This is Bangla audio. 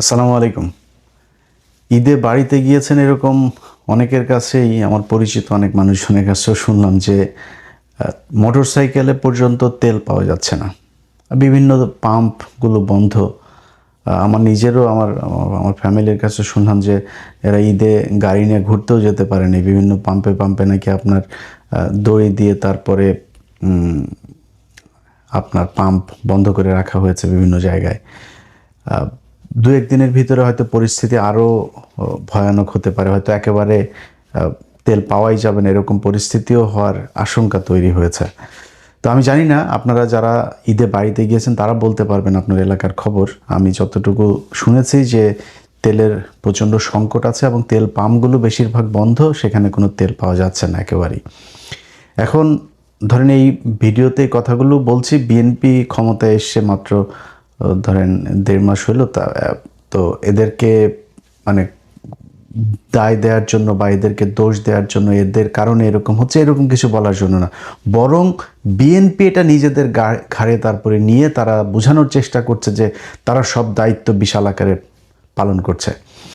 আসসালামু আলাইকুম। ঈদে বাড়িতে গিয়েছেন এরকম অনেকের কাছেই, আমার পরিচিত অনেক মানুষজনের কাছেও শুনলাম যে মোটর সাইকেলে পর্যন্ত তেল পাওয়া যাচ্ছে না। বিভিন্ন পাম্পগুলো বন্ধ। আমার নিজেরও আমার আমার ফ্যামিলির কাছে শুনলাম যে এরা ঈদে গাড়ি নিয়ে ঘুরতেও যেতে পারেনি। বিভিন্ন পাম্পে পাম্পে নাকি আপনার দড়ি দিয়ে তারপরে আপনার পাম্প বন্ধ করে রাখা হয়েছে বিভিন্ন জায়গায়। আহ, দু একদিনের ভিতরে হয়তো পরিস্থিতি আরও ভয়ানক হতে পারে, হয়তো একেবারে তেল পাওয়াই যাবে না এরকম পরিস্থিতিও হওয়ার আশঙ্কা তৈরি হয়েছে। তো আমি জানি না আপনারা যারা ঈদে বাড়িতে গিয়েছেন তারা বলতে পারবেন আপনার এলাকার খবর। আমি যতটুকু শুনেছি যে তেলের প্রচণ্ড সংকট আছে এবং তেল পাম্পগুলো বেশিরভাগ বন্ধ, সেখানে কোনো তেল পাওয়া যাচ্ছে না একেবারেই। এখন ধরেন এই ভিডিওতে কথাগুলো বলছি, বিএনপি ক্ষমতায় এসছে মাত্র ধরেন 1.5 মাস হলো। তো এদেরকে মানে দায় দেওয়ার জন্য বা এদেরকে দোষ দেওয়ার জন্য, এদের কারণে এরকম হচ্ছে এরকম কিছু বলার জন্য না, বরং বিএনপি এটা নিজেদের ঘাড়ে তারপরে নিয়ে তারা বোঝানোর চেষ্টা করছে যে তারা সব দায়িত্ব বিশাল আকারে পালন করছে।